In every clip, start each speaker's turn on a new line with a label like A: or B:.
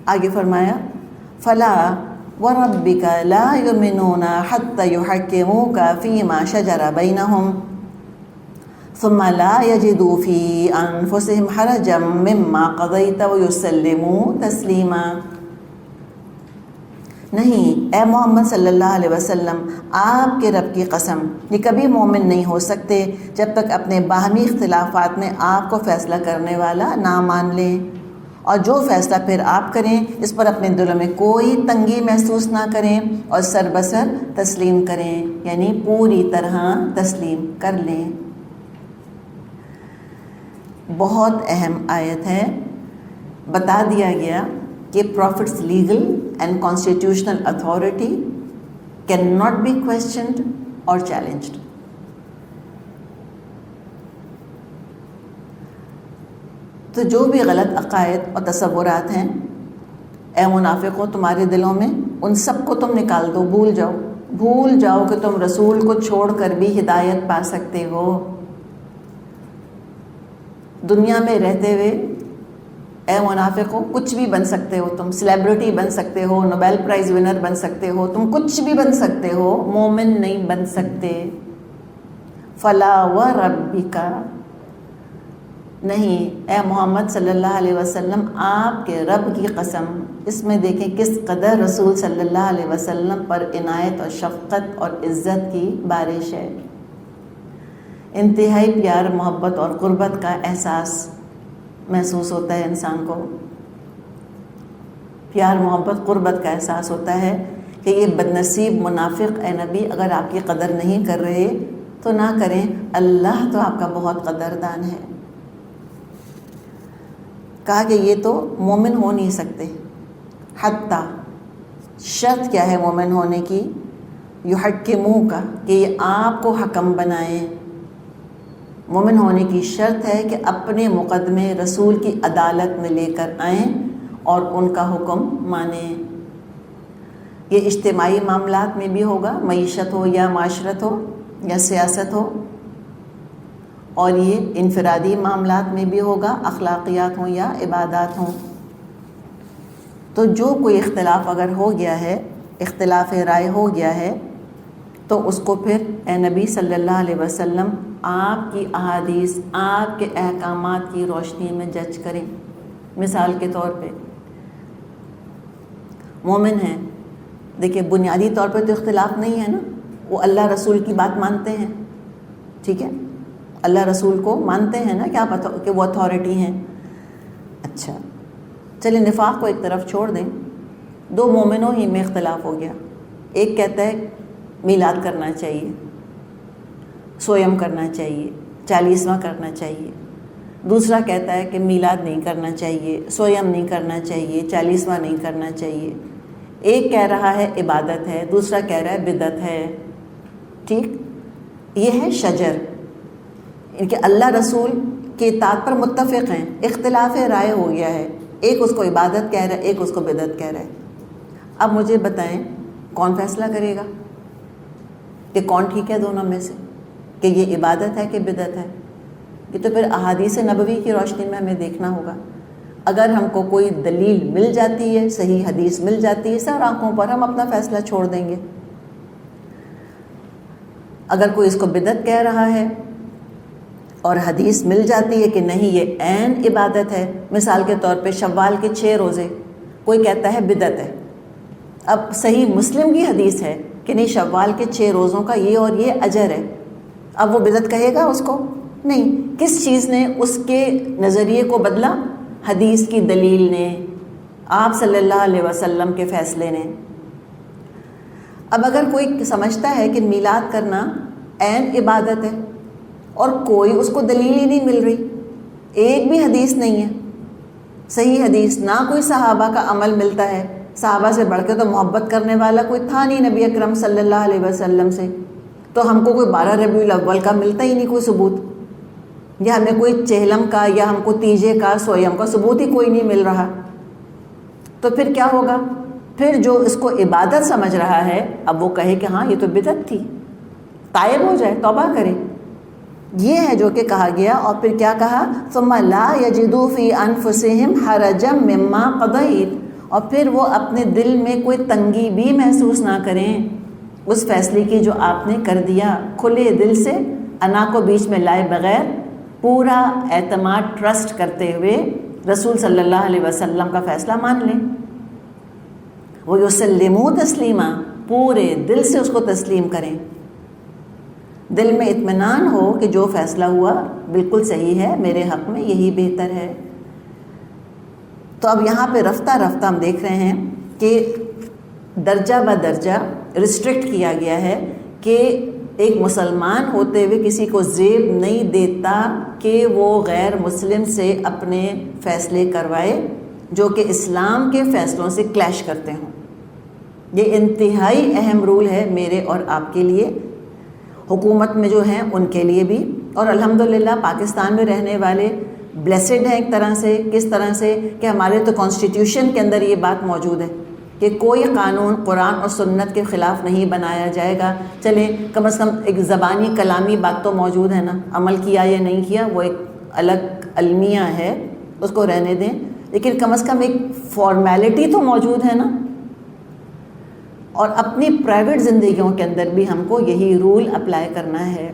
A: آگے فرمایا فلا وربک لا یؤمنون حتی یحکموک فیما شجر بینہم ثم لا یجدوا فی انفسہم حرجا مما قضیت ویسلموا تسلیما. نہیں اے محمد صلی اللہ علیہ وسلم، آپ کے رب کی قسم، یہ کبھی مومن نہیں ہو سکتے جب تک اپنے باہمی اختلافات میں آپ کو فیصلہ کرنے والا نہ مان لیں، اور جو فیصلہ پھر آپ کریں اس پر اپنے دلوں میں کوئی تنگی محسوس نہ کریں اور سر بسر تسلیم کریں، یعنی پوری طرح تسلیم کر لیں. بہت اہم آیت ہے. بتا دیا گیا کہ profits legal and constitutional authority can not be questioned اور چیلنجڈ. تو جو بھی غلط عقائد اور تصورات ہیں اے منافقوں تمہارے دلوں میں، ان سب کو تم نکال دو، بھول جاؤ کہ تم رسول کو چھوڑ کر بھی ہدایت پا سکتے ہو. دنیا میں رہتے ہوئے اے منافقوں کچھ بھی بن سکتے ہو، تم سیلیبریٹی بن سکتے ہو، نوبیل پرائز ونر بن سکتے ہو، تم کچھ بھی بن سکتے ہو، مومن نہیں بن سکتے. فلا وربک، نہیں اے محمد صلی اللہ علیہ وسلم، آپ کے رب کی قسم. اس میں دیکھیں کس قدر رسول صلی اللہ علیہ وسلم پر عنایت اور شفقت اور عزت کی بارش ہے. انتہائی پیار، محبت اور قربت کا احساس محسوس ہوتا ہے انسان کو. پیار، محبت، قربت کا احساس ہوتا ہے کہ یہ بدنصیب منافق اے نبی اگر آپ کی قدر نہیں کر رہے تو نہ کریں، اللہ تو آپ کا بہت قدردان ہے. کہا کہ یہ تو مومن ہو نہیں سکتے. حتیٰ شرط کیا ہے مومن ہونے کی؟ یحکموک، کہ یہ آپ کو حکم بنائیں. مومن ہونے کی شرط ہے کہ اپنے مقدمے رسول کی عدالت میں لے کر آئیں اور ان کا حکم مانیں. یہ اجتماعی معاملات میں بھی ہوگا، معیشت ہو یا معاشرت ہو یا سیاست ہو، اور یہ انفرادی معاملات میں بھی ہوگا، اخلاقیات ہوں یا عبادات ہوں. تو جو کوئی اختلاف اگر ہو گیا ہے، اختلاف رائے ہو گیا ہے، تو اس کو پھر اے نبی صلی اللہ علیہ وسلم آپ کی احادیث، آپ کے احکامات کی روشنی میں جج کریں. مثال کے طور پہ مومن ہیں، دیکھیں بنیادی طور پہ تو اختلاف نہیں ہے نا، وہ اللہ رسول کی بات مانتے ہیں، ٹھیک ہے، اللہ رسول کو مانتے ہیں نا کہ وہ اتھارٹی ہیں. اچھا چلیں نفاق کو ایک طرف چھوڑ دیں. دو مومنوں ہی میں اختلاف ہو گیا. ایک کہتا ہے میلاد کرنا چاہیے، سویم کرنا چاہیے، 40واں کرنا چاہیے. دوسرا کہتا ہے کہ میلاد نہیں کرنا چاہیے، سویم نہیں کرنا چاہیے، 40واں نہیں کرنا چاہیے. ایک کہہ رہا ہے عبادت ہے، دوسرا کہہ رہا ہے بدعت ہے. ٹھیک، یہ ہے شجر، ان کہ اللہ رسول کی اطاعت پر متفق ہیں، اختلاف رائے ہو گیا ہے، ایک اس کو عبادت کہہ رہا ہے، ایک اس کو بدعت کہہ رہا ہے. اب مجھے بتائیں کون فیصلہ کرے گا کہ کون ٹھیک ہے دونوں میں سے، کہ یہ عبادت ہے کہ بدعت ہے؟ یہ تو پھر احادیث نبوی کی روشنی میں ہمیں دیکھنا ہوگا. اگر ہم کو کوئی دلیل مل جاتی ہے، صحیح حدیث مل جاتی ہے، سر آنکھوں پر ہم اپنا فیصلہ چھوڑ دیں گے. اگر کوئی اس کو بدعت کہہ رہا ہے اور حدیث مل جاتی ہے کہ نہیں یہ عین عبادت ہے، مثال کے طور پہ شوال کے 6 روزے، کوئی کہتا ہے بدعت ہے. اب صحیح مسلم کی حدیث ہے کہ نہیں شوال کے 6 روزوں کا یہ اور یہ اجر ہے، اب وہ بدعت کہے گا اس کو؟ نہیں. کس چیز نے اس کے نظریے کو بدلا؟ حدیث کی دلیل نے، آپ صلی اللہ علیہ وسلم کے فیصلے نے. اب اگر کوئی سمجھتا ہے کہ میلاد کرنا عین عبادت ہے اور کوئی اس کو دلیل ہی نہیں مل رہی، ایک بھی حدیث نہیں ہے صحیح حدیث، نہ کوئی صحابہ کا عمل ملتا ہے، صحابہ سے بڑھ کے تو محبت کرنے والا کوئی تھا نہیں نبی اکرم صلی اللہ علیہ وسلم سے، تو ہم کو کوئی 12 ربیع الاول کا ملتا ہی نہیں کوئی ثبوت، یا ہمیں کوئی چہلم کا یا ہم کو تیجے کا سویم کا ثبوت ہی کوئی نہیں مل رہا. تو پھر کیا ہوگا؟ پھر جو اس کو عبادت سمجھ رہا ہے اب وہ کہے کہ ہاں یہ تو بدعت تھی، تائب ہو جائے، توبہ کرے. یہ ہے جو کہ کہا گیا. اور پھر کیا کہا؟ ثم لا یجدوا فی انفسہم حرجا مما قضیت، اور پھر وہ اپنے دل میں کوئی تنگی بھی محسوس نہ کریں اس فیصلے کی جو آپ نے کر دیا، کھلے دل سے انا کو بیچ میں لائے بغیر پورا اعتماد ٹرسٹ کرتے ہوئے رسول صلی اللہ علیہ وسلم کا فیصلہ مان لیں۔ وَيُسَلِّمُوا تَسْلِيمًا، پورے دل سے اس کو تسلیم کریں، دل میں اطمینان ہو کہ جو فیصلہ ہوا بالکل صحیح ہے، میرے حق میں یہی بہتر ہے۔ تو اب یہاں پہ رفتہ رفتہ ہم دیکھ رہے ہیں کہ درجہ بدرجہ ریسٹرکٹ کیا گیا ہے کہ ایک مسلمان ہوتے ہوئے کسی کو زیب نہیں دیتا کہ وہ غیر مسلم سے اپنے فیصلے کروائے جو کہ اسلام کے فیصلوں سے کلیش کرتے ہوں۔ یہ انتہائی اہم رول ہے میرے اور آپ کے لیے، حکومت میں جو ہیں ان کے لیے بھی، اور الحمدللہ پاکستان میں رہنے والے بلیسڈ ہیں ایک طرح سے۔ کس طرح سے کہ ہمارے تو کانسٹیٹیوشن کے اندر یہ بات موجود ہے کہ کوئی قانون قرآن اور سنت کے خلاف نہیں بنایا جائے گا۔ چلیں کم از کم ایک زبانی کلامی بات تو موجود ہے نا، عمل کیا یا نہیں کیا وہ ایک الگ المیہ ہے، اس کو رہنے دیں، لیکن کم از کم ایک فارمیلٹی تو موجود ہے نا۔ اور اپنی پرائیویٹ زندگیوں کے اندر بھی ہم کو یہی رول اپلائی کرنا ہے۔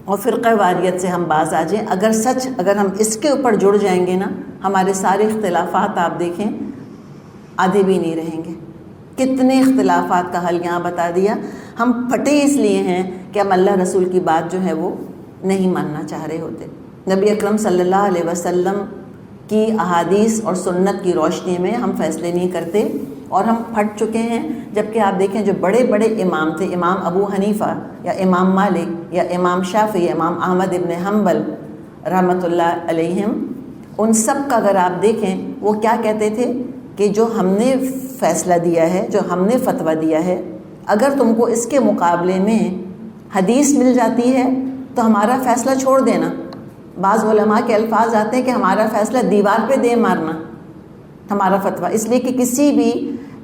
A: اور فرقہ واریت سے ہم باز آ جائیں، اگر ہم اس کے اوپر جڑ جائیں گے نا، ہمارے سارے اختلافات آپ دیکھیں آدھے بھی نہیں رہیں گے۔ کتنے اختلافات کا حل یہاں بتا دیا۔ ہم پھٹے اس لیے ہیں کہ ہم اللہ رسول کی بات جو ہے وہ نہیں ماننا چاہ رہے ہوتے۔ نبی اکرم صلی اللہ علیہ وسلم کی احادیث اور سنت کی روشنی میں ہم فیصلے نہیں کرتے اور ہم پھٹ چکے ہیں۔ جبکہ آپ دیکھیں جو بڑے بڑے امام تھے، امام ابو حنیفہ یا امام مالک یا امام شافعی، امام احمد ابن حنبل رحمۃ اللہ علیہم، ان سب کا اگر آپ دیکھیں وہ کیا کہتے تھے کہ جو ہم نے فیصلہ دیا ہے، جو ہم نے فتویٰ دیا ہے، اگر تم کو اس کے مقابلے میں حدیث مل جاتی ہے تو ہمارا فیصلہ چھوڑ دینا۔ بعض علماء کے الفاظ آتے ہیں کہ ہمارا فیصلہ دیوار پہ دے مارنا ہمارا فتویٰ، اس لیے کہ کسی بھی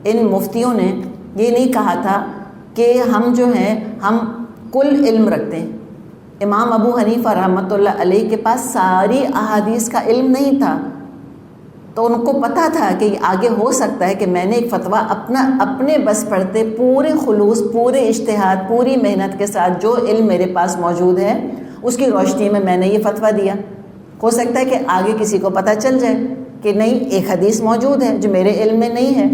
A: ان مفتیوں نے یہ نہیں کہا تھا کہ ہم جو ہیں ہم کل علم رکھتے ہیں۔ امام ابو حنیفہ رحمۃ اللہ علیہ کے پاس ساری احادیث کا علم نہیں تھا، تو ان کو پتہ تھا کہ آگے ہو سکتا ہے کہ میں نے ایک فتویٰ اپنے بس پڑھتے پورے خلوص، پورے اجتہاد، پوری محنت کے ساتھ جو علم میرے پاس موجود ہے اس کی روشنی میں نے یہ فتویٰ دیا۔ ہو سکتا ہے کہ آگے کسی کو پتہ چل جائے کہ نہیں ایک حدیث موجود ہے جو میرے علم میں نہیں ہے۔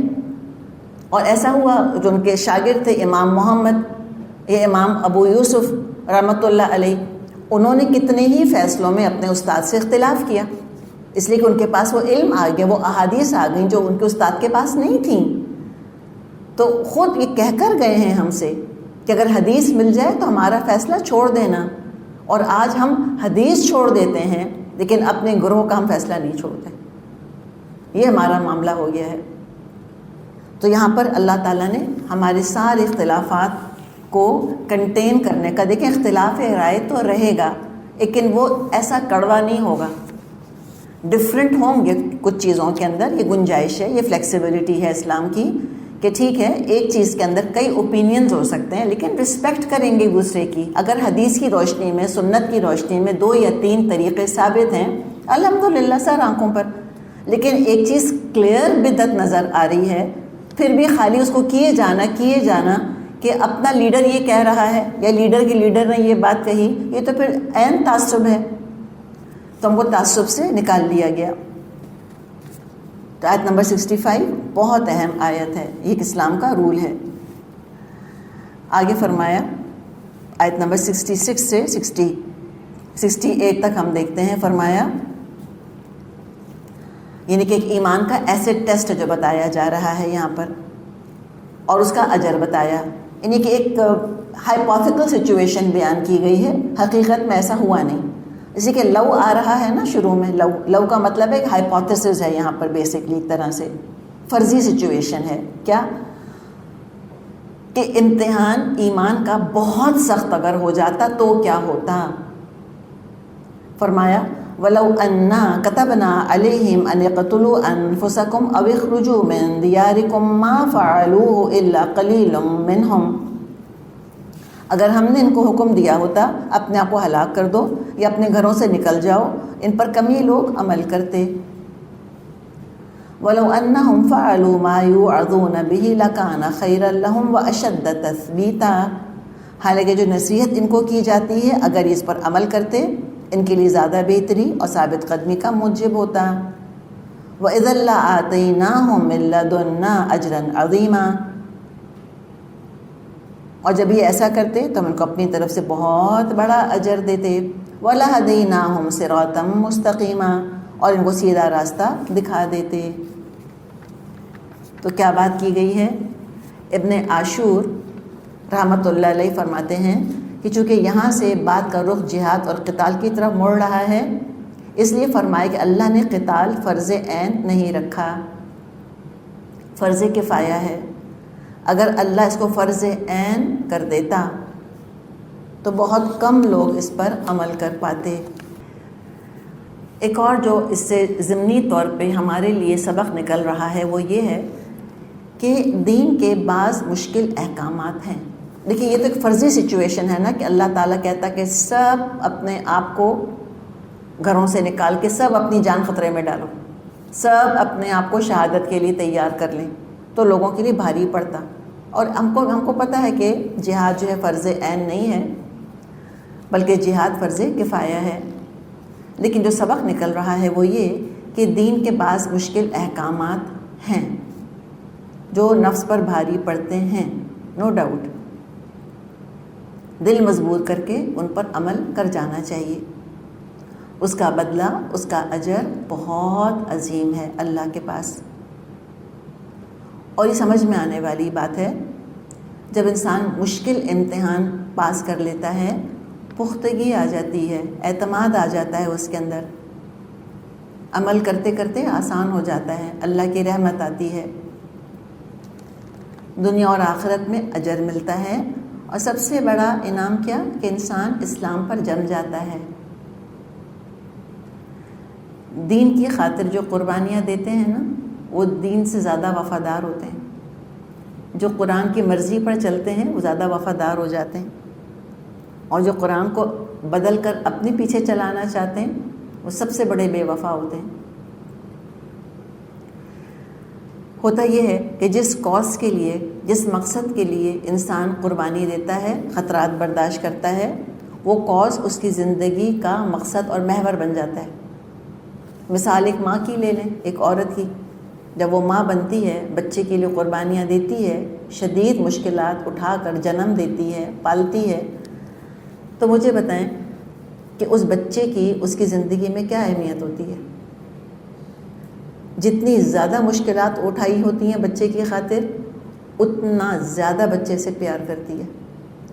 A: اور ایسا ہوا، جو ان کے شاگرد تھے امام محمد یا امام ابو یوسف رحمۃ اللہ علیہ، انہوں نے کتنے ہی فیصلوں میں اپنے استاد سے اختلاف کیا، اس لیے کہ ان کے پاس وہ علم آ گیا، وہ احادیث آ گئیں جو ان کے استاد کے پاس نہیں تھیں۔ تو خود یہ کہہ کر گئے ہیں ہم سے کہ اگر حدیث مل جائے تو ہمارا فیصلہ چھوڑ دینا، اور آج ہم حدیث چھوڑ دیتے ہیں لیکن اپنے گروہ کا ہم فیصلہ نہیں چھوڑتے۔ یہ ہمارا معاملہ ہو گیا ہے۔ تو یہاں پر اللہ تعالیٰ نے ہمارے سارے اختلافات کو کنٹین کرنے کا، دیکھیں اختلاف رائے تو رہے گا لیکن وہ ایسا کڑوا نہیں ہوگا، ڈفرینٹ ہوں گے کچھ چیزوں کے اندر، یہ گنجائش ہے، یہ فلیکسیبلٹی ہے اسلام کی کہ ٹھیک ہے ایک چیز کے اندر کئی اوپینینز ہو سکتے ہیں لیکن رسپیکٹ کریں گے ایک دوسرے کی۔ اگر حدیث کی روشنی میں، سنت کی روشنی میں 2 یا 3 طریقے ثابت ہیں الحمدللہ سر آنکھوں پر، لیکن ایک چیز کلیئر بدعت نظر آ رہی ہے، پھر بھی خالی اس کو کیے جانا کہ اپنا لیڈر یہ کہہ رہا ہے یا لیڈر کے لیڈر نے یہ بات کہی، یہ تو پھر عین تعصب ہے، تو ہم کو تعصب سے نکال لیا گیا۔ تو آیت نمبر 65 بہت اہم آیت ہے، یہ اسلام کا رول ہے۔ آگے فرمایا آیت نمبر 66 سے 68 تک ہم دیکھتے ہیں، فرمایا یعنی کہ ایک ایمان کا ایسڈ ٹیسٹ جو بتایا جا رہا ہے یہاں پر، اور اس کا اجر بتایا، یعنی کہ ایک ہائپوتھیکل سچویشن بیان کی گئی ہے، حقیقت میں ایسا ہوا نہیں۔ اسی کہ لو آ رہا ہے نا شروع میں، لو کا مطلب ہے ایک ہائپوتھیسس ہے یہاں پر، بیسکلی ایک طرح سے فرضی سچویشن ہے۔ کیا کہ امتحان ایمان کا بہت سخت اگر ہو جاتا تو کیا ہوتا؟ فرمایا وَلَوْ أَنَّا كَتَبْنَا عَلَيْهِمْ أَنِ اقْتُلُوا أَنفُسَكُمْ أَوْ اخْرُجُوا مِنْ دِيَارِكُمْ مَا فَعَلُوهُ إِلَّا قَلِيلٌ مِّنْهُمْ، اگر ہم نے ان کو حکم دیا ہوتا اپنے آپ کو ہلاک کر دو یا اپنے گھروں سے نکل جاؤ، ان پر کم ہی لوگ عمل کرتے۔ وَلَوْ أَنَّهُمْ فَعَلُوا مَا يُوعَظُونَ بِهِ لَكَانَ خَيْرًا لَهُمْ وَأَشَدَّ تَثْبِيتًا، حالانکہ جو نصیحت ان کو کی جاتی ہے اگر اس پر عمل کرتے ان کے لیے زیادہ بہتری اور ثابت قدمی کا موجب ہوتا۔ وَإِذًا لَآتَيْنَاهُمْ مِن لَّدُنَّا أَجْرًا عَظِيمًا، اور جب یہ ایسا کرتے تو ہم ان کو اپنی طرف سے بہت بڑا اجر دیتے۔ وَلَهَدَيْنَاهُمْ صِرَاطًا مُّسْتَقِيمًا، اور ان کو سیدھا راستہ دکھا دیتے۔ تو کیا بات کی گئی ہے؟ ابن عاشور رحمۃ اللہ علیہ فرماتے ہیں کہ چونکہ یہاں سے بات کا رخ جہاد اور قتال کی طرف مڑ رہا ہے، اس لیے فرمایا کہ اللہ نے قتال فرض عین نہیں رکھا، فرض کفایہ ہے۔ اگر اللہ اس کو فرض عین کر دیتا تو بہت کم لوگ اس پر عمل کر پاتے۔ ایک اور جو اس سے ضمنی طور پہ ہمارے لیے سبق نکل رہا ہے وہ یہ ہے کہ دین کے بعض مشکل احکامات ہیں۔ دیکھیے یہ تو ایک فرضی سچویشن ہے نا کہ اللہ تعالیٰ کہتا کہ سب اپنے آپ کو گھروں سے نکال کے سب اپنی جان خطرے میں ڈالو، سب اپنے آپ کو شہادت کے لیے تیار کر لیں، تو لوگوں کے لیے بھاری پڑتا۔ اور ہم کو پتہ ہے کہ جہاد جو ہے فرض عین نہیں ہے بلکہ جہاد فرض کفایہ ہے۔ لیکن جو سبق نکل رہا ہے وہ یہ کہ دین کے بعض مشکل احکامات ہیں جو نفس پر بھاری پڑتے ہیں، نو ڈاؤٹ، دل مضبوط کر کے ان پر عمل کر جانا چاہیے۔ اس کا بدلہ، اس کا اجر بہت عظیم ہے اللہ کے پاس۔ اور یہ سمجھ میں آنے والی بات ہے جب انسان مشکل امتحان پاس کر لیتا ہے، پختگی آ جاتی ہے، اعتماد آ جاتا ہے اس کے اندر، عمل کرتے کرتے آسان ہو جاتا ہے، اللہ کی رحمت آتی ہے، دنیا اور آخرت میں اجر ملتا ہے۔ اور سب سے بڑا انعام کیا کہ انسان اسلام پر جم جاتا ہے۔ دین کی خاطر جو قربانیاں دیتے ہیں نا وہ دین سے زیادہ وفادار ہوتے ہیں، جو قرآن کی مرضی پر چلتے ہیں وہ زیادہ وفادار ہو جاتے ہیں، اور جو قرآن کو بدل کر اپنے پیچھے چلانا چاہتے ہیں وہ سب سے بڑے بے وفا ہوتے ہیں۔ ہوتا یہ ہے کہ جس کاز کے لیے، جس مقصد کے لیے انسان قربانی دیتا ہے، خطرات برداشت کرتا ہے، وہ کاز اس کی زندگی کا مقصد اور محور بن جاتا ہے۔ مثال ایک ماں کی لے لیں، ایک عورت کی، جب وہ ماں بنتی ہے، بچے کے لیے قربانیاں دیتی ہے، شدید مشکلات اٹھا کر جنم دیتی ہے، پالتی ہے، تو مجھے بتائیں کہ اس بچے کی، اس کی زندگی میں کیا اہمیت ہوتی ہے؟ جتنی زیادہ مشکلات اٹھائی ہوتی ہیں بچے کی خاطر، اتنا زیادہ بچے سے پیار کرتی ہے،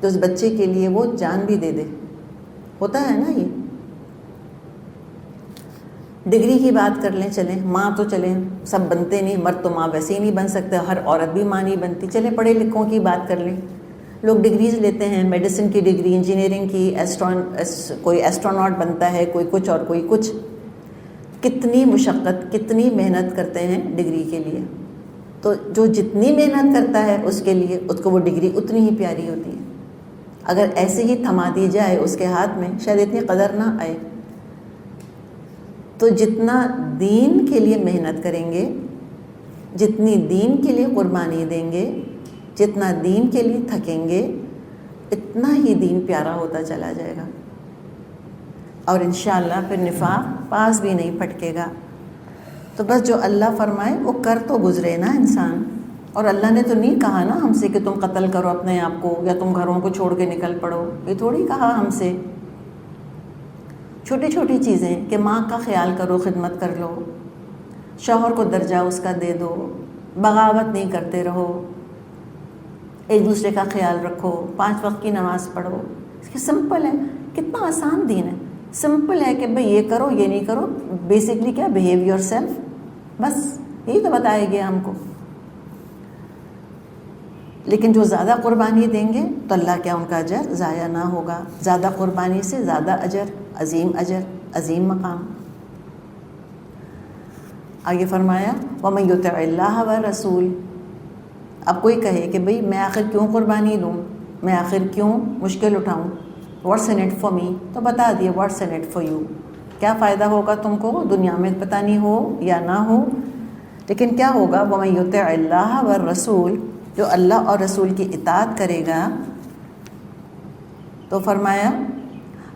A: تو اس بچے کے لیے وہ جان بھی دے دے۔ ہوتا ہے نا یہ۔ ڈگری کی بات کر لیں، چلیں ماں تو چلیں سب بنتے نہیں، مرد تو ماں ویسے ہی نہیں بن سکتے، ہر عورت بھی ماں نہیں بنتی، چلیں پڑھے لکھوں کی بات کر لیں، لوگ ڈگریز لیتے ہیں، میڈیسن کی ڈگری، انجینئرنگ کی، کوئی ایسٹروناٹ بنتا ہے، کوئی کچھ اور کوئی کچھ، کتنی مشقت، کتنی محنت کرتے ہیں ڈگری کے لیے۔ تو جو جتنی محنت کرتا ہے اس کے لیے، اس کو وہ ڈگری اتنی ہی پیاری ہوتی ہے۔ اگر ایسے ہی تھما دی جائے اس کے ہاتھ میں، شاید اتنی قدر نہ آئے۔ تو جتنا دین کے لیے محنت کریں گے، جتنی دین کے لیے قربانی دیں گے، جتنا دین کے لیے تھکیں گے، اتنا ہی دین پیارا ہوتا چلا جائے گا، اور انشاءاللہ پھر نفاق پاس بھی نہیں پھٹکے گا۔ تو بس جو اللہ فرمائے وہ کر تو گزرے نا انسان۔ اور اللہ نے تو نہیں کہا نا ہم سے کہ تم قتل کرو اپنے آپ کو، یا تم گھروں کو چھوڑ کے نکل پڑو، یہ تھوڑی کہا ہم سے۔ چھوٹی چھوٹی چیزیں کہ ماں کا خیال کرو، خدمت کر لو، شوہر کو درجہ اس کا دے دو، بغاوت نہیں کرتے رہو، ایک دوسرے کا خیال رکھو، 5 وقت کی نماز پڑھو۔ سمپل ہے، کتنا آسان دین ہے، سمپل ہے کہ بھئی یہ کرو یہ نہیں کرو، بیسکلی کیا، بہیو یور سیلف، بس یہی تو بتایا گیا ہم کو۔ لیکن جو زیادہ قربانی دیں گے تو اللہ کیا ان کا اجر ضائع نہ ہوگا، زیادہ قربانی سے زیادہ اجر، عظیم مقام۔ آگے فرمایا وَمَن يُطِعِ اللَّهَ وَالرَّسُولَ۔ اب کوئی کہے کہ بھئی میں آخر کیوں قربانی دوں، میں آخر کیوں مشکل اٹھاؤں، what's in it for me, تو بتا دیے what's in it for you, کیا فائدہ ہوگا تم کو دنیا میں، پتہ نہیں ہو یا نہ ہو، لیکن کیا ہوگا؟ وَمَن يُطِعِ اللَّهَ وَالرَّسُولَ، جو اللہ اور رسول کی اطاعت کرے گا، تو فرمایا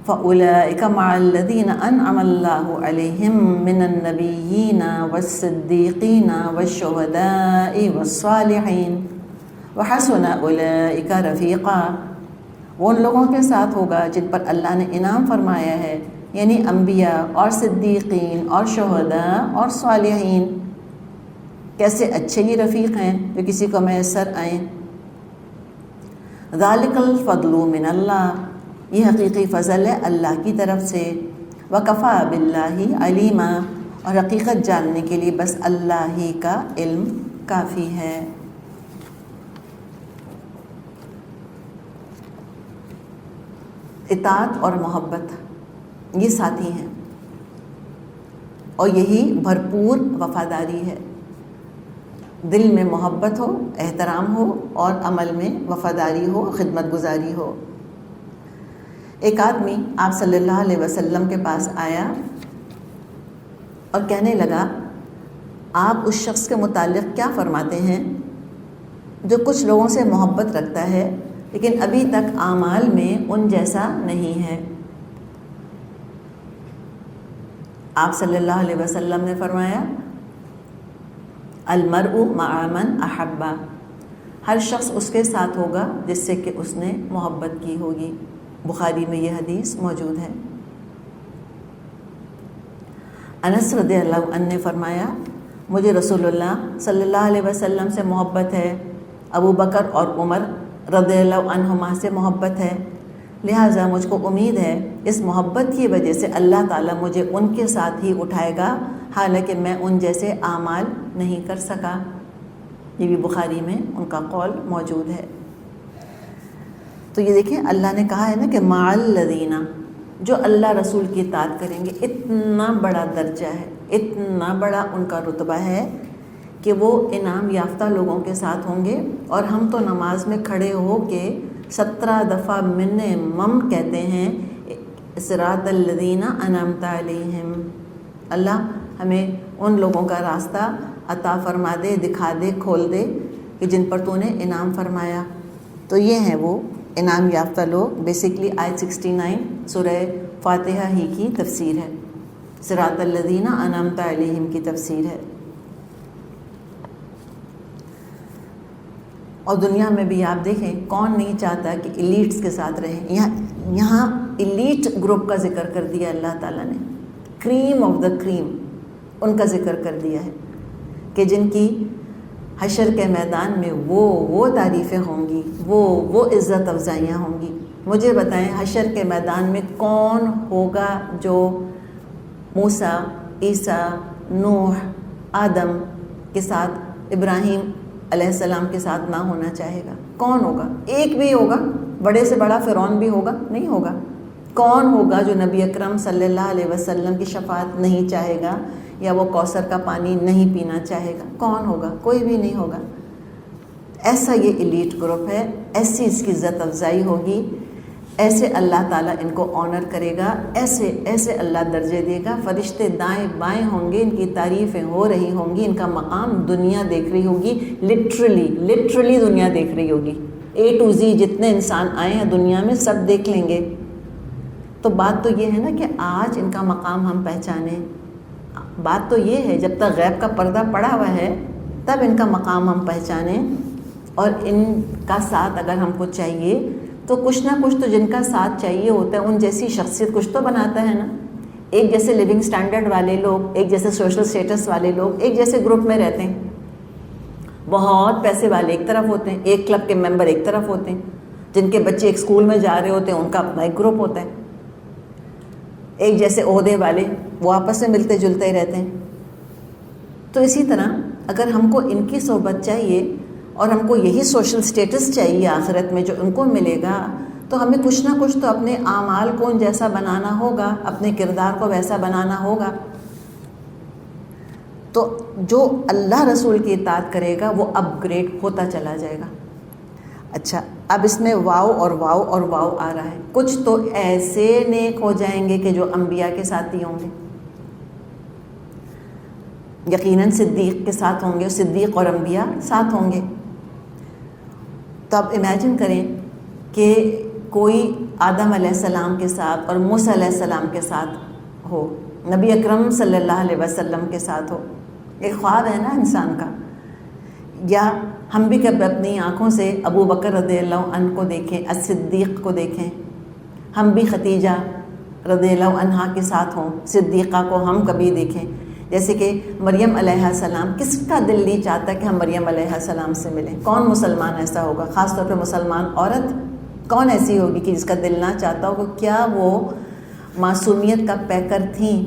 A: فَأُولَئِكَ مَعَ الَّذِينَ أَنْعَمَ اللَّهُ عَلَيْهِمْ مِنَ النَّبِيِّينَ وَالصِّدِّيقِينَ وَالشُّهَدَاءِ وَالصَّالِحِينَ وَحَسُنَ أُولَئِكَ رَفِيقًا، وہ ان لوگوں کے ساتھ ہوگا جن پر اللہ نے انعام فرمایا ہے، یعنی انبیاء اور صدیقین اور شہداء اور صالحین۔ کیسے اچھے یہ رفیق ہیں جو کسی کو میسر آئیں۔ ذالک الفضل من اللہ، یہ حقیقی فضل ہے اللہ کی طرف سے۔ وکفیٰ باللہ علیما، اور حقیقت جاننے کے لیے بس اللہ ہی کا علم کافی ہے۔ اطاعت اور محبت یہ ساتھی ہیں، اور یہی بھرپور وفاداری ہے۔ دل میں محبت ہو، احترام ہو، اور عمل میں وفاداری ہو، خدمت گزاری ہو۔ ایک آدمی آپ صلی اللہ علیہ وسلم کے پاس آیا اور کہنے لگا، آپ اس شخص کے متعلق کیا فرماتے ہیں جو کچھ لوگوں سے محبت رکھتا ہے لیکن ابھی تک اعمال میں ان جیسا نہیں ہے؟ آپ صلی اللہ علیہ وسلم نے فرمایا، المرء مع من احب، ہر شخص اس کے ساتھ ہوگا جس سے کہ اس نے محبت کی ہوگی۔ بخاری میں یہ حدیث موجود ہے۔ انس رضی اللہ عنہ نے فرمایا، مجھے رسول اللہ صلی اللہ علیہ وسلم سے محبت ہے، ابو بکر اور عمر رضی اللہ عنہما سے محبت ہے، لہٰذا مجھ کو امید ہے اس محبت کی وجہ سے اللہ تعالیٰ مجھے ان کے ساتھ ہی اٹھائے گا، حالانکہ میں ان جیسے اعمال نہیں کر سکا۔ یہ بھی بخاری میں ان کا قول موجود ہے۔ تو یہ دیکھیں، اللہ نے کہا ہے نا کہ مع الذین، جو اللہ رسول کی اطاعت کریں گے، اتنا بڑا درجہ ہے، اتنا بڑا ان کا رتبہ ہے کہ وہ انعام یافتہ لوگوں کے ساتھ ہوں گے۔ اور ہم تو نماز میں کھڑے ہو کے 17 دفعہ منمم کہتے ہیں، صراط الذین انعمت علیہم، اللہ ہمیں ان لوگوں کا راستہ عطا فرما دے، دکھا دے، کھول دے کہ جن پر تو نے انعام فرمایا۔ تو یہ ہیں وہ انعام یافتہ لوگ۔ بیسکلی آیت 69 سورہ فاتحہ ہی کی تفسیر ہے، صراط الذین انعمت علیہم کی تفسیر ہے۔ اور دنیا میں بھی آپ دیکھیں، کون نہیں چاہتا کہ ایلیٹس کے ساتھ رہیں۔ یہاں ایلیٹ گروپ کا ذکر کر دیا اللہ تعالیٰ نے، کریم آف دا کریم، ان کا ذکر کر دیا ہے کہ جن کی حشر کے میدان میں وہ تعریفیں ہوں گی، وہ عزت افزائیاں ہوں گی۔ مجھے بتائیں، حشر کے میدان میں کون ہوگا جو موسیٰ، عیسیٰ، نوح، آدم کے ساتھ، ابراہیم علیہ السلام کے ساتھ نہ ہونا چاہے گا؟ کون ہوگا؟ ایک بھی ہوگا؟ بڑے سے بڑا فرعون بھی ہوگا؟ نہیں ہوگا۔ کون ہوگا جو نبی اکرم صلی اللہ علیہ وسلم کی شفاعت نہیں چاہے گا یا وہ کوثر کا پانی نہیں پینا چاہے گا؟ کون ہوگا؟ کوئی بھی نہیں ہوگا۔ ایسا یہ ایلیٹ گروپ ہے، ایسی اس کی عزت افزائی ہوگی، ایسے اللہ تعالیٰ ان کو آنر کرے گا، ایسے اللہ درجے دے گا، فرشتے دائیں بائیں ہوں گے، ان کی تعریفیں ہو رہی ہوں گی، ان کا مقام دنیا دیکھ رہی ہوگی، لٹرلی دنیا دیکھ رہی ہوگی۔ A to Z جتنے انسان آئے ہیں دنیا میں سب دیکھ لیں گے۔ تو بات تو یہ ہے نا کہ آج ان کا مقام ہم پہچانیں۔ بات تو یہ ہے، جب تک غیب کا پردہ پڑا ہوا ہے تب ان کا مقام ہم پہچانیں، اور ان کا ساتھ اگر ہم کو چاہیے تو کچھ نہ کچھ تو جن کا ساتھ چاہیے ہوتا ہے، ان جیسی شخصیت کچھ تو بناتا ہے نا۔ ایک جیسے لیونگ سٹینڈرڈ والے لوگ، ایک جیسے سوشل سٹیٹس والے لوگ ایک جیسے گروپ میں رہتے ہیں۔ بہت پیسے والے ایک طرف ہوتے ہیں، ایک کلب کے ممبر ایک طرف ہوتے ہیں، جن کے بچے ایک اسکول میں جا رہے ہوتے ہیں ان کا اپنا ایک گروپ ہوتا ہے۔ ایک جیسے عہدے والے وہ آپس میں ملتے جلتے رہتے ہیں۔ تو اسی طرح اگر ہم کو ان کی صحبت چاہیے اور ہم کو یہی سوشل سٹیٹس چاہیے آخرت میں جو ان کو ملے گا، تو ہمیں کچھ نہ کچھ تو اپنے اعمال کو ان جیسا بنانا ہوگا، اپنے کردار کو ویسا بنانا ہوگا۔ تو جو اللہ رسول کی اطاعت کرے گا وہ اپ گریڈ ہوتا چلا جائے گا۔ اچھا، اب اس میں واو اور واو اور واو آ رہا ہے۔ کچھ تو ایسے نیک ہو جائیں گے کہ جو انبیاء کے ساتھی ہوں گے، یقیناً صدیق کے ساتھ ہوں گے، صدیق اور انبیاء ساتھ ہوں گے۔ تو آپ امیجن کریں کہ کوئی آدم علیہ السلام کے ساتھ اور موسیٰ علیہ السلام کے ساتھ ہو، نبی اکرم صلی اللہ علیہ وسلم کے ساتھ ہو، ایک خواب ہے نا انسان کا۔ یا ہم بھی کبھی اپنی آنکھوں سے ابو بکر رضی اللہ عنہ کو دیکھیں، الصدیق کو دیکھیں، ہم بھی ختیجہ رضی اللہ عنہا کے ساتھ ہوں، صدیقہ کو ہم کبھی دیکھیں۔ جیسے کہ مریم علیہ السلام، کس کا دل نہیں چاہتا کہ ہم مریم علیہ السلام سے ملیں؟ کون مسلمان ایسا ہوگا؟ خاص طور پہ مسلمان عورت کون ایسی ہوگی کہ جس کا دل نہ چاہتا ہوگا؟ کیا وہ معصومیت کا پیکر تھیں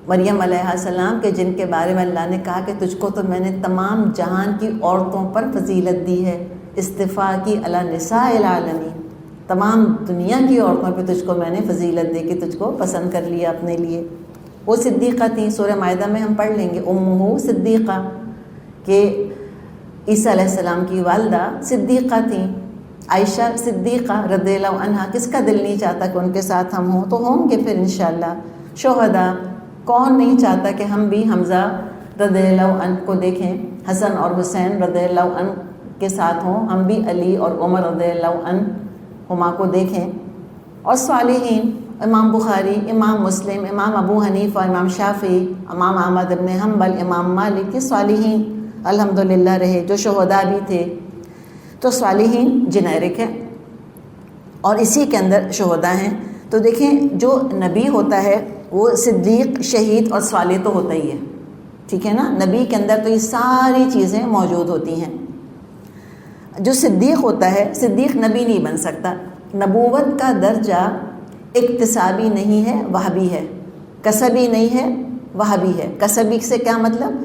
A: مریم علیہ السلام کے، جن کے بارے میں اللہ نے کہا کہ تجھ کو تو میں نے تمام جہان کی عورتوں پر فضیلت دی ہے، استفاء کی علی نساء العالمین، تمام دنیا کی عورتوں پہ تجھ کو میں نے فضیلت دے کے تجھ کو پسند کر لیا اپنے لیے۔ وہ صدیقہ تھیں، سورہ مائدہ میں ہم پڑھ لیں گے، امہ صدیقہ، کہ عیسیٰ علیہ السلام کی والدہ صدیقہ تھیں، عائشہ صدیقہ رضی اللہ عنہا۔ کس کا دل نہیں چاہتا کہ ان کے ساتھ ہم ہوں؟ تو ہوں گے پھر انشاءاللہ۔ شہداء، کون نہیں چاہتا کہ ہم بھی حمزہ رضی اللہ عنہ کو دیکھیں، حسن اور حسین رضی اللہ عنہ کے ساتھ ہوں، ہم بھی علی اور عمر رضی اللہ عنہما کو دیکھیں۔ اور صالحین، امام بخاری، امام مسلم، امام ابو حنیفہ، امام شافعی، امام احمد بن حنبل، امام مالک، کے صالحین الحمدللہ رہے جو شہداء بھی تھے۔ تو صالحین جنیرک ہے اور اسی کے اندر شہداء ہیں۔ تو دیکھیں جو نبی ہوتا ہے وہ صدیق، شہید اور صالح تو ہوتا ہی ہے، ٹھیک ہے نا؟ نبی کے اندر تو یہ ساری چیزیں موجود ہوتی ہیں۔ جو صدیق ہوتا ہے، صدیق نبی نہیں بن سکتا۔ نبوت کا درجہ اکتسابی نہیں ہے، وہبی ہے، کسبی نہیں ہے، وہبی ہے۔ کسبی سے کیا مطلب؟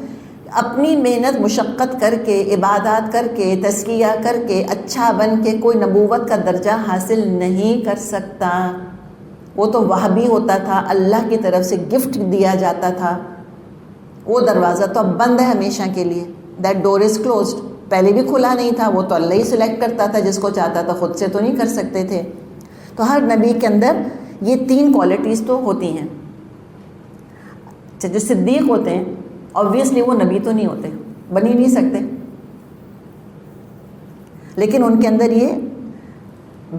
A: اپنی محنت مشقت کر کے، عبادات کر کے، تزکیہ کر کے، اچھا بن کے کوئی نبوت کا درجہ حاصل نہیں کر سکتا۔ وہ تو وہبی ہوتا تھا، اللہ کی طرف سے گفٹ دیا جاتا تھا۔ وہ دروازہ تو اب بند ہے ہمیشہ کے لیے، دیٹ ڈور از کلوزڈ۔ پہلے بھی کھلا نہیں تھا، وہ تو اللہ ہی سلیکٹ کرتا تھا جس کو چاہتا تھا، خود سے تو نہیں کر سکتے تھے۔ تو ہر نبی کے اندر یہ تین کوالٹیز تو ہوتی ہیں۔ جو صدیق ہوتے ہیں آبویسلی وہ نبی تو نہیں ہوتے، بن ہی نہیں سکتے، لیکن ان کے اندر یہ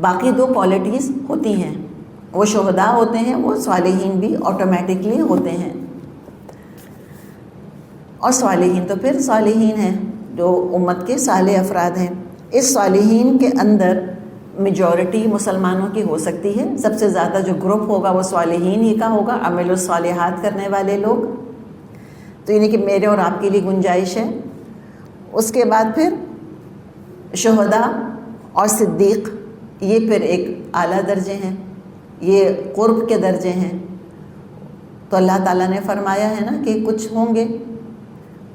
A: باقی دو کوالٹیز ہوتی ہیں۔ وہ شہداء ہوتے ہیں، وہ صالحین بھی آٹومیٹکلی ہوتے ہیں۔ اور صالحین تو پھر صالحین ہیں جو امت کے صالح افراد ہیں۔ اس صالحین کے اندر میجورٹی مسلمانوں کی ہو سکتی ہے، سب سے زیادہ جو گروپ ہوگا وہ صالحین ہی کا ہوگا، عمل الصالحات کرنے والے لوگ۔ تو یعنی کہ میرے اور آپ کے لیے گنجائش ہے۔ اس کے بعد پھر شہداء اور صدیق، یہ پھر ایک اعلیٰ درجے ہیں، یہ قرب کے درجے ہیں۔ تو اللہ تعالیٰ نے فرمایا ہے نا کہ کچھ ہوں گے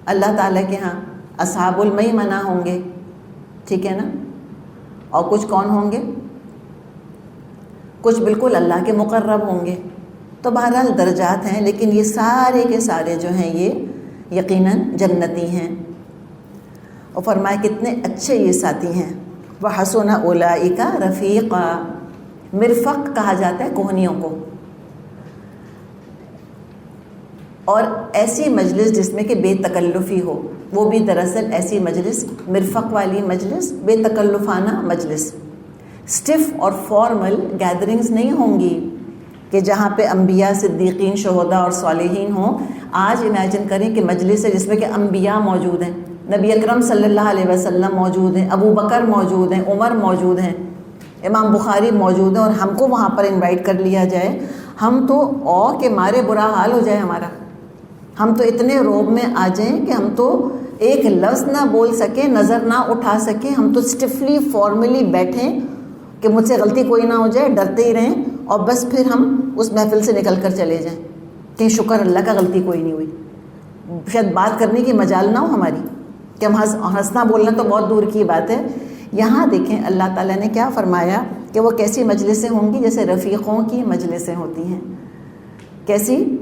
A: اللہ تعالیٰ کے ہاں اصحاب المیمنہ ہوں گے، ٹھیک ہے نا؟ اور کچھ کون ہوں گے؟ کچھ بالکل اللہ کے مقرب ہوں گے۔ تو بہرحال درجات ہیں، لیکن یہ سارے کے سارے جو ہیں یہ یقیناً جنتی ہیں۔ اور فرمایا کتنے اچھے یہ ساتھی ہیں۔ وَحَسُنَ أُولَئِكَ رَفِيقًا، مرفق کہا جاتا ہے کوہنیوں کو، اور ایسی مجلس جس میں کہ بے تکلفی ہو، وہ بھی دراصل ایسی مجلس، مرفق والی مجلس، بے تکلفانہ مجلس۔ اسٹف اور فارمل گیدرنگز نہیں ہوں گی کہ جہاں پہ انبیاء، صدیقین، شہداء اور صالحین ہوں۔ آج امیجن کریں کہ مجلس ہے جس میں کہ انبیاء موجود ہیں، نبی اکرم صلی اللہ علیہ وسلم موجود ہیں، ابو بکر موجود ہیں، عمر موجود ہیں، امام بخاری موجود ہیں، اور ہم کو وہاں پر انوائٹ کر لیا جائے، ہم تو اوہ کے مارے برا حال ہو جائے ہمارا، ہم تو اتنے روب میں آ جائیں کہ ہم تو ایک لفظ نہ بول سکیں، نظر نہ اٹھا سکیں، ہم تو اسٹفلی فارملی بیٹھیں کہ مجھ سے غلطی کوئی نہ ہو جائے، ڈرتے ہی رہیں، اور بس پھر ہم اس محفل سے نکل کر چلے جائیں کہ شکر اللہ کا غلطی کوئی نہیں ہوئی، شاید بات کرنے کی مجال نہ ہو ہماری، کہ ہم ہنسنا بولنا تو بہت دور کی بات ہے۔ یہاں دیکھیں اللہ تعالیٰ نے کیا فرمایا کہ وہ کیسی مجلسیں ہوں گی؟ جیسے رفیقوں کی مجلسیں ہوتی ہیں۔ کیسی؟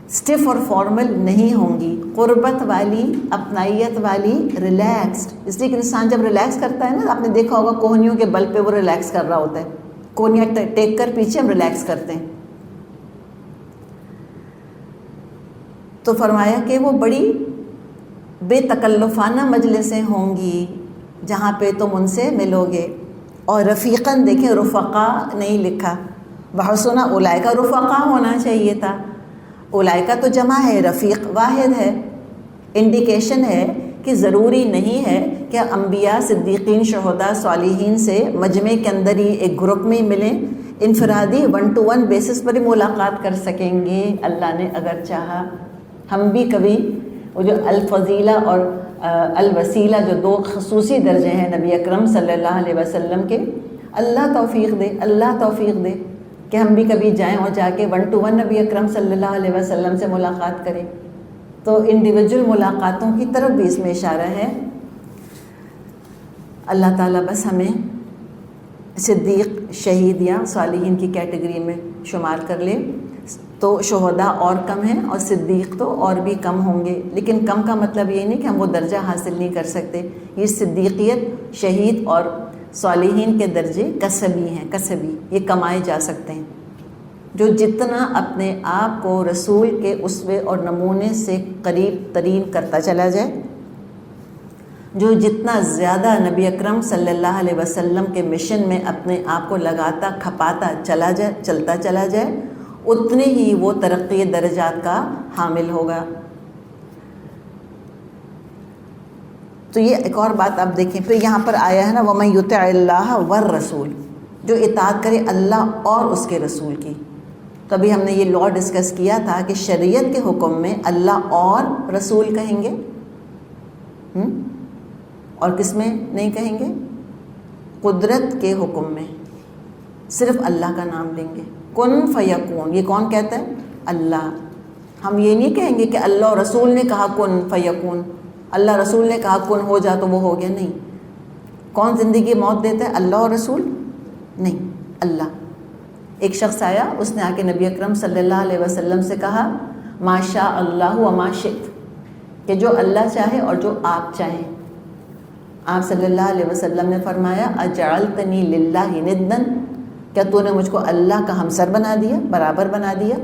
A: اسٹف اور فارمل نہیں ہوں گی، قربت والی، اپنائیت والی، ریلیکسڈ۔ اس لیے کہ انسان جب ریلیکس کرتا ہے نا، آپ نے دیکھا ہوگا کوہنیوں کے بل پہ وہ ریلیکس کر رہا ہوتا ہے، کوہنیاں ٹیک کر پیچھے ہم ریلیکس کرتے ہیں۔ تو فرمایا کہ وہ بڑی بے تکلفانہ مجلسیں ہوں گی جہاں پہ تم ان سے ملو گے. اور رفیقاً دیکھیں رفقا نہیں لکھا، بحسنا اولئک رفقا ہونا چاہیے تھا. اولئک تو جمع ہے، رفیق واحد ہے. انڈیکیشن ہے کہ ضروری نہیں ہے کہ انبیاء، صدیقین، شہداء، صالحین سے مجمع کے اندر ہی ایک گروپ میں ہی ملیں. انفرادی 1-to-1 بیسس پر ہی ملاقات کر سکیں گے اللہ نے اگر چاہا. ہم بھی کبھی وہ جو الفضیلہ اور الوسیلہ جو 2 خصوصی درجے ہیں نبی اکرم صلی اللہ علیہ وسلم کے، اللہ توفیق دے، اللہ توفیق دے کہ ہم بھی کبھی جائیں اور جا کے 1-to-1 نبی اکرم صلی اللہ علیہ وسلم سے ملاقات کریں. تو انڈیویجول ملاقاتوں کی طرف بھی اس میں اشارہ ہے. اللہ تعالیٰ بس ہمیں صدیق، شہید یا صالحین کی کیٹیگری میں شمار کر لے. تو شہداء اور کم ہیں اور صدیق تو اور بھی کم ہوں گے، لیکن کم کا مطلب یہ نہیں کہ ہم وہ درجہ حاصل نہیں کر سکتے. یہ صدیقیت، شہید اور صالحین کے درجے کسبی ہیں، کسبی، یہ کمائے جا سکتے ہیں. جو جتنا اپنے آپ کو رسول کے اسوے اور نمونے سے قریب ترین کرتا چلا جائے، جو جتنا زیادہ نبی اکرم صلی اللہ علیہ وسلم کے مشن میں اپنے آپ کو لگاتا کھپاتا چلا جائے، چلتا چلا جائے، اتنے ہی وہ ترقی درجات کا حامل ہوگا. تو یہ ایک اور بات آپ دیکھیں. پھر یہاں پر آیا ہے نا وَمَن يُطِعِ اللَّهَ وَالرَّسُولَ، جو اطاعت کرے اللہ اور اس کے رسول کی. تو ابھی ہم نے یہ لا ڈسکس کیا تھا کہ شریعت کے حکم میں اللہ اور رسول کہیں گے، اور کس میں نہیں کہیں گے؟ قدرت کے حکم میں صرف اللہ کا نام لیں گے. کن فیکون، یہ کون کہتا ہے؟ اللہ. ہم یہ نہیں کہیں گے کہ اللہ اور رسول نے کہا کن فیکون، اللہ رسول نے کہا کن ہو جا تو وہ ہو گیا. نہیں. کون زندگی موت دیتا ہے؟ اللہ اور رسول نہیں، اللہ. ایک شخص آیا، اس نے آ کے نبی اکرم صلی اللہ علیہ وسلم سے کہا ما شاء اللہ و ما شئت، کہ جو اللہ چاہے اور جو آپ چاہیں. آپ صلی اللہ علیہ وسلم نے فرمایا اجعلتنی للہ ندًا، کیا تو نے مجھ کو اللہ کا ہمسر بنا دیا، برابر بنا دیا؟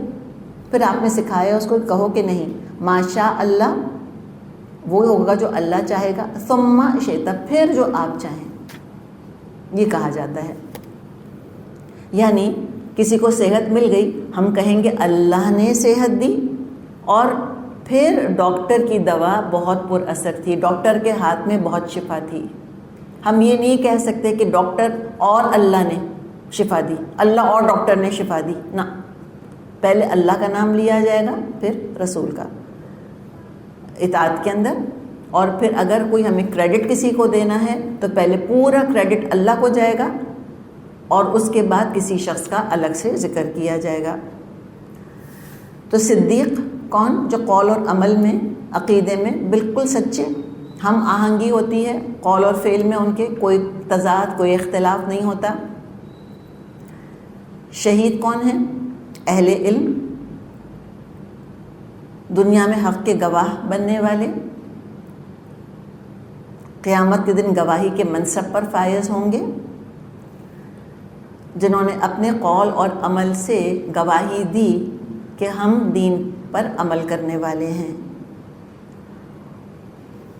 A: پھر آپ نے سکھایا اس کو کہو کہ نہیں، ما شاء اللہ وہ ہوگا جو اللہ چاہے گا، ثم شئت پھر جو آپ چاہیں، یہ کہا جاتا ہے. یعنی کسی کو صحت مل گئی، ہم کہیں گے اللہ نے صحت دی، اور پھر ڈاکٹر کی دوا بہت پر اثر تھی، ڈاکٹر کے ہاتھ میں بہت شفا تھی. ہم یہ نہیں کہہ سکتے کہ ڈاکٹر اور اللہ نے شفا دی، اللہ اور ڈاکٹر نے شفا دی، نہ. پہلے اللہ کا نام لیا جائے گا، پھر رسول کا اطاعت کے اندر. اور پھر اگر کوئی ہمیں کریڈٹ کسی کو دینا ہے تو پہلے پورا کریڈٹ اللہ کو جائے گا، اور اس کے بعد کسی شخص کا الگ سے ذکر کیا جائے گا. تو صدیق کون؟ جو قول اور عمل میں، عقیدے میں بالکل سچے، ہم آہنگی ہوتی ہے قول اور فعل میں، ان کے کوئی تضاد، کوئی اختلاف نہیں ہوتا. شہید کون ہیں؟ اہل علم، دنیا میں حق کے گواہ بننے والے، قیامت کے دن گواہی کے منصب پر فائز ہوں گے، جنہوں نے اپنے قول اور عمل سے گواہی دی کہ ہم دین پر عمل کرنے والے ہیں.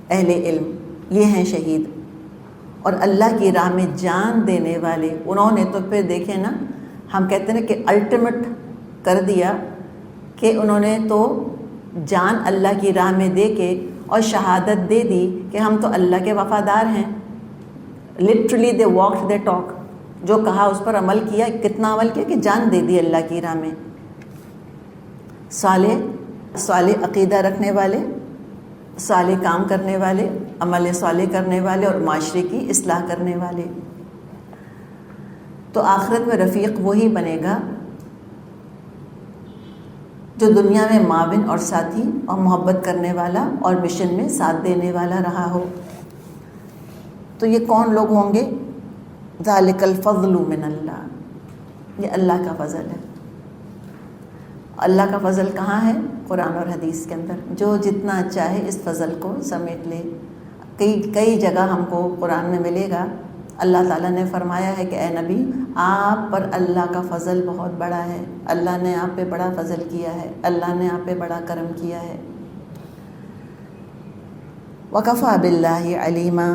A: اہل علم یہ ہیں شہید. اور اللہ کی راہ میں جان دینے والے، انہوں نے تو پھر دیکھیں نا، ہم کہتے ہیں کہ الٹیمیٹ کر دیا کہ انہوں نے تو جان اللہ کی راہ میں دے کے اور شہادت دے دی کہ ہم تو اللہ کے وفادار ہیں. Literally they walked they talk, جو کہا اس پر عمل کیا. کتنا عمل کیا کہ جان دے دی اللہ کی راہ میں. صالح عقیدہ رکھنے والے، صالح کام کرنے والے، عمل صالح کرنے والے، اور معاشرے کی اصلاح کرنے والے. تو آخرت میں رفیق وہی بنے گا جو دنیا میں معاون اور ساتھی اور محبت کرنے والا اور مشن میں ساتھ دینے والا رہا ہو. تو یہ کون لوگ ہوں گے؟ ذالک الفضل من اللہ، یہ اللہ کا فضل ہے. اللہ کا فضل کہاں ہے؟ قرآن اور حدیث کے اندر. جو جتنا چاہے اس فضل کو سمیٹ لے. کئی جگہ ہم کو قرآن میں ملے گا اللہ تعالیٰ نے فرمایا ہے کہ اے نبی آپ پر اللہ کا فضل بہت بڑا ہے، اللہ نے آپ پہ بڑا فضل کیا ہے، اللہ نے آپ پہ بڑا کرم کیا ہے۔ وَكَفَى بِاللَّهِ عَلِيمًا،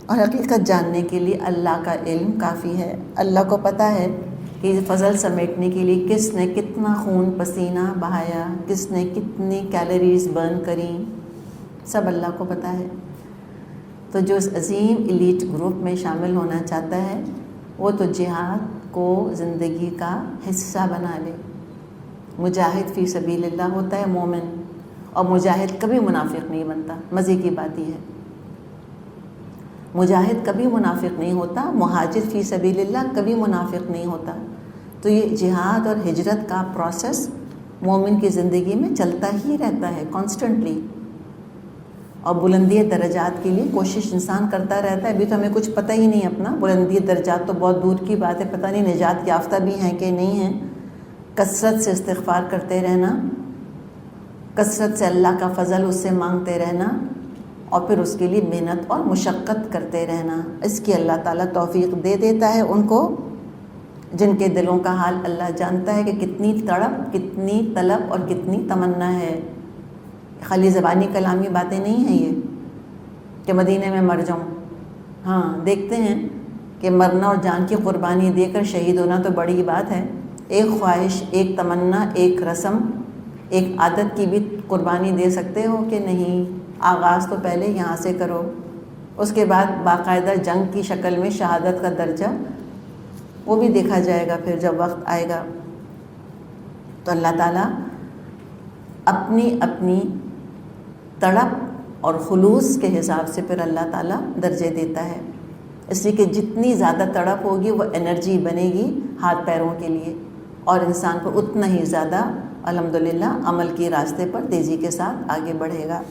A: اور حقیقت جاننے کے لیے اللہ کا علم کافی ہے۔ اللہ کو پتہ ہے کہ فضل سمیٹنے کے لیے کس نے کتنا خون پسینہ بہایا، کس نے کتنی کیلوریز برن کریں، سب اللہ کو پتہ ہے۔ تو جو اس عظیم ایلیٹ گروپ میں شامل ہونا چاہتا ہے وہ تو جہاد کو زندگی کا حصہ بنا لے۔ مجاہد فی سبیل اللہ ہوتا ہے مومن، اور مجاہد کبھی منافق نہیں بنتا۔ مزے کی بات یہ ہے، مجاہد کبھی منافق نہیں ہوتا، مہاجر فی سبیل اللہ کبھی منافق نہیں ہوتا۔ تو یہ جہاد اور ہجرت کا پروسیس مومن کی زندگی میں چلتا ہی رہتا ہے کانسٹنٹلی، اور بلندی درجات کے لیے کوشش انسان کرتا رہتا ہے۔ ابھی تو ہمیں کچھ پتہ ہی نہیں اپنا، بلندی درجات تو بہت دور کی بات ہے، پتہ نہیں نجات یافتہ بھی ہیں کہ نہیں ہیں۔ کثرت سے استغفار کرتے رہنا، کثرت سے اللہ کا فضل اس سے مانگتے رہنا، اور پھر اس کے لیے محنت اور مشقت کرتے رہنا۔ اس کی اللہ تعالیٰ توفیق دے دیتا ہے ان کو جن کے دلوں کا حال اللہ جانتا ہے کہ کتنی تڑپ، کتنی طلب اور کتنی تمنا ہے۔ خالی زبانی کلامی باتیں نہیں ہیں یہ کہ مدینے میں مر جاؤں۔ ہاں دیکھتے ہیں کہ مرنا اور جان کی قربانی دے کر شہید ہونا تو بڑی بات ہے، ایک خواہش، ایک تمنا، ایک رسم، ایک عادت کی بھی قربانی دے سکتے ہو کہ نہیں؟ آغاز تو پہلے یہاں سے کرو، اس کے بعد باقاعدہ جنگ کی شکل میں شہادت کا درجہ وہ بھی دیکھا جائے گا پھر جب وقت آئے گا۔ تو اللہ تعالیٰ اپنی اپنی تڑپ اور خلوص کے حساب سے پھر اللہ تعالیٰ درجے دیتا ہے، اس لیے کہ جتنی زیادہ تڑپ ہوگی وہ انرجی بنے گی ہاتھ پیروں کے لیے، اور انسان کو اتنا ہی زیادہ الحمدللہ عمل کے راستے پر تیزی کے ساتھ آگے بڑھے گا۔